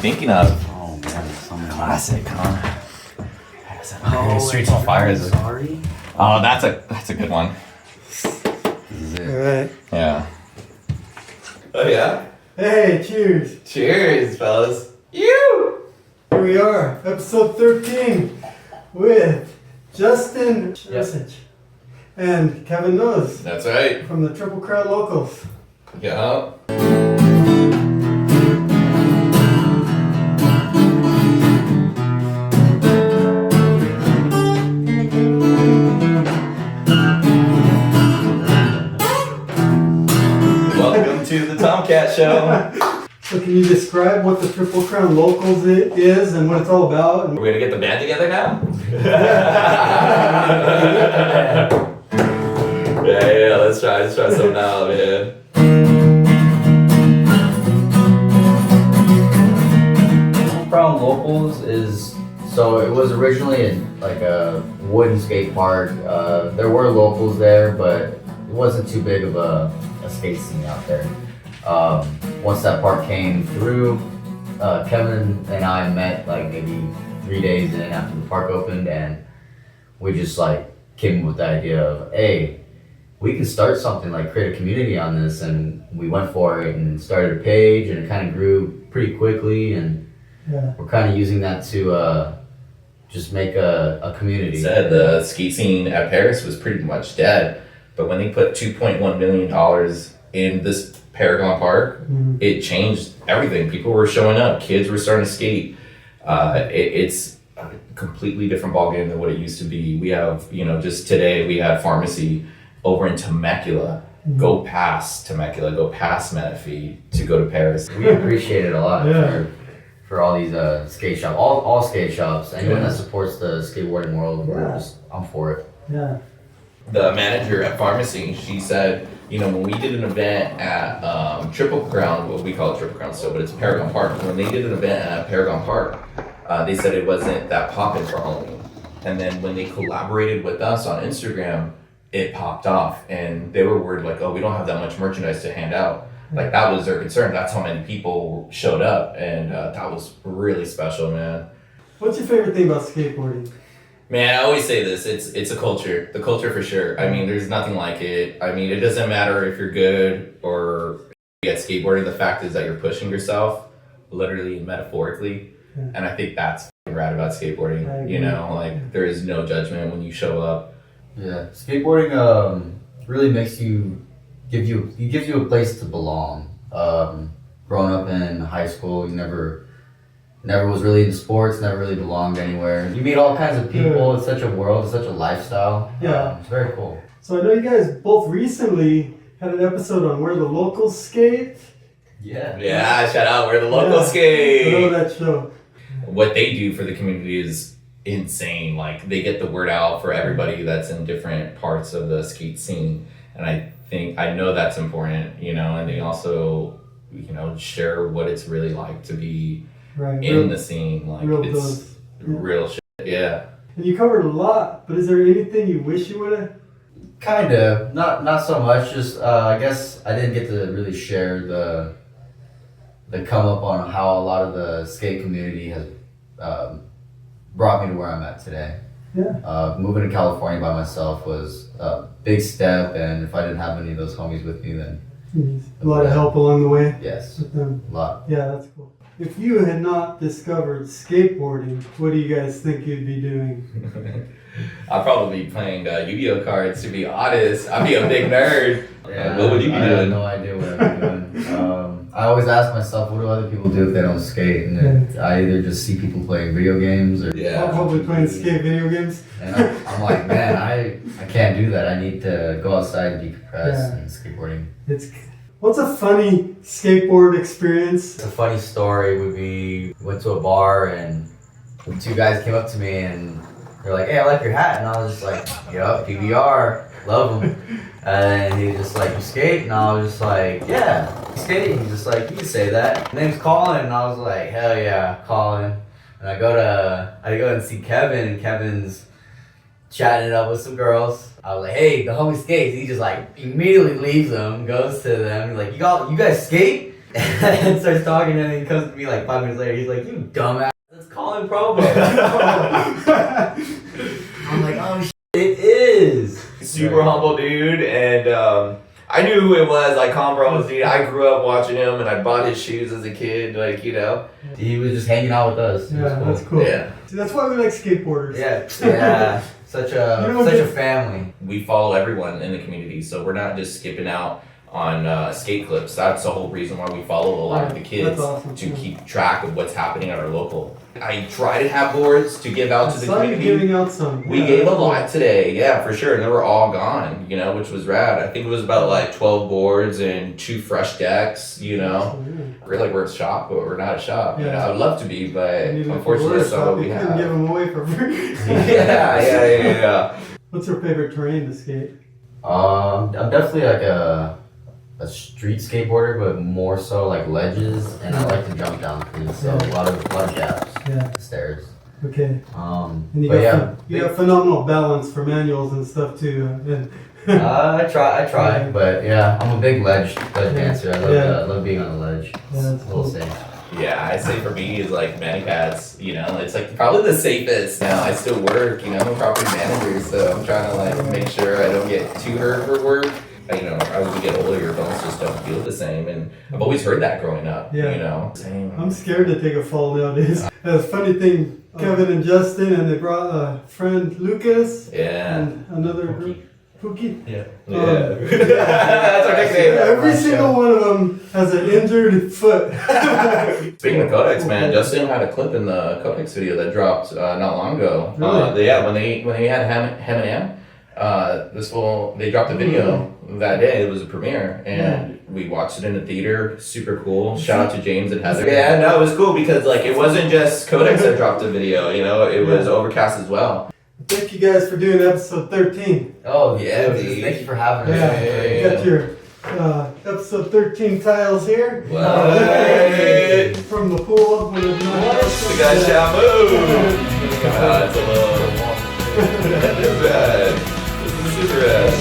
thinking of? Oh man, something Classic, huh? Streets like on Fire is sorry. Oh, that's a good one. This is it. Alright. Yeah. Oh yeah. Hey, cheers. Cheers, fellas. You. Here we are, episode 13 with Justin Ursich and Kevin Knows That's right. from the Triple Crown Locals. Yeah. Welcome to the Tomcat Show. So can you describe what the Triple Crown Locals is and what it's all about? We're gonna get the band together now? yeah, let's try something out, man. Crown Locals is, so it was originally like a wooden skate park. There were locals there, but it wasn't too big of a skate scene out there. Once that park came through, Kevin and I met like maybe 3 days in after the park opened, and we just like came up with the idea of, hey, we can start something, like create a community on this, and we went for it and started a page, and it kind of grew pretty quickly, and we're kind of using that to just make a community. Said the skate scene at Paris was pretty much dead, but when they put $2.1 million in this Paragon Park, it changed everything. People were showing up, kids were starting to skate. It's a completely different ballgame than what it used to be. We have, just today we had pharmacy over in Temecula. Go past Temecula, go past Menifee to go to Paris. We appreciate it a lot for all these skate shops, all skate shops. Anyone that supports the skateboarding world, I'm for it. Yeah. The manager at pharmacy, she said, when we did an event at Triple Crown, what we call it Triple Crown still, but it's Paragon Park. When they did an event at Paragon Park, they said it wasn't that poppin' for Halloween. And then when they collaborated with us on Instagram, it popped off, and they were worried like, oh, we don't have that much merchandise to hand out. Like, that was their concern. That's how many people showed up, and that was really special, man. What's your favorite thing about skateboarding? Man, I always say this, it's a culture. The culture for sure. I mean, there's nothing like it. I mean, it doesn't matter if you're good or at skateboarding. The fact is that you're pushing yourself, literally and metaphorically. Yeah. And I think that's rad about skateboarding. Like, there is no judgment when you show up. Yeah, skateboarding really makes gives you a place to belong. Growing up in high school, you never was really into sports, never really belonged anywhere. You meet all kinds of people. It's such a world, it's such a lifestyle. Yeah. It's very cool. So I know you guys both recently had an episode on Where the Locals Skate. Yeah, shout out Where the Locals Skate. I know that show. What they do for the community is insane. Like, they get the word out for everybody that's in different parts of the skate scene. And I know that's important, and they also, share what it's really like to be in the scene. Like, it's real shit. Yeah. And you covered a lot, but is there anything you wish you would have? Kind of, not so much. Just I guess I didn't get to really share the come up on how a lot of the skate community has brought me to where I'm at today. Yeah. Moving to California by myself was a big step, and if I didn't have any of those homies with me, then a lot of help along the way. Yes, with them. A lot. Yeah, that's cool. If you had not discovered skateboarding, what do you guys think you'd be doing? I'd probably be playing Yu-Gi-Oh cards, to be honest. I'd be a big nerd. Yeah, what would you be doing? I have no idea what I'd be doing. I always ask myself, what do other people do if they don't skate? And I either just see people playing video games or... I'm probably playing skate video games. And I'm like, man, I can't do that. I need to go outside and decompress, and skateboarding. What's a funny skateboard experience? A funny story would be, went to a bar and two guys came up to me and they're like, hey, I like your hat. And I was just like, yup, PBR, love them. And he was just like, you skate? And I was just like, yeah, you skate? He's just like, you can say that. His name's Colin. And I was like, hell yeah, Colin. And I go and see Kevin, and Kevin's chatting it up with some girls. I was like, hey, the homie skates. He just like immediately leaves them, goes to them. He's like, you guys skate? and starts talking, and then he comes to me like 5 minutes later. He's like, "You dumbass, let's call him Provo." I'm like, "Oh shit, it is." Super humble dude, and I knew who it was. Like Conbro's dude. I grew up watching him, and I bought his shoes as a kid. Like, you know, he was just hanging out with us. It was Yeah, that's cool. Yeah. See, that's why we like skateboarders. Yeah, such a family. We follow everyone in the community, so we're not just skipping out on skate clips. That's the whole reason why we follow a lot of the kids That's awesome. to keep track of what's happening at our local. I try to have boards to give out to the Some community. giving out some. We Yeah, gave a that's cool. lot today, yeah, for sure, and they were all gone, you know, which was rad. I think it was about like 12 boards and 2 fresh decks, you know. We're like, we're a shop, but we're not a shop. You know, Yeah. I'd love to be, but And even if unfortunately, we that's not what we you couldn't have. give them away for free. Yeah. What's your favorite terrain to skate? I'm definitely like a street skateboarder, but more so like ledges, and I like to jump down things. So a lot of gaps, Yeah. stairs. Okay. Um, And you but got yeah, you got phenomenal balance for manuals and stuff too. And I try, but yeah, I'm a big ledge dancer. I love Yeah. I love being on the ledge. Yeah, that's It's a little cool. safe. Yeah, I say for me is like mani pads, you know, it's like probably the safest. Now I still work, you know, I'm a property manager, so I'm trying to like make sure I don't get too hurt for work. You know, as we get older, your bones just don't feel the same, and I've always heard that growing up. Yeah. You know, same. I'm scared to take a fall nowadays. That's a funny thing. Kevin and Justin, and they brought a friend Lucas Yeah. and another group, Pookie. Yeah. Um, That's our nickname. Every single one of them has an injured foot. Speaking of codex, man, Justin had a clip in the codex video that dropped not long ago. Really? Yeah, when they had Ham and Am, they dropped a video that day. It was a premiere, and we watched it in the theater. Super cool. Shout out to James and Heather. Yeah, no, it was cool because like it wasn't just Codex that dropped the video. You know, it was Overcast as well. Thank you guys for doing episode 13. Oh Yeah, dude, dude. thank you for having us. Yeah, you got your episode 13 tiles here. What? From the pool. We got Shamu. It's a little. This is rad. This is super rad.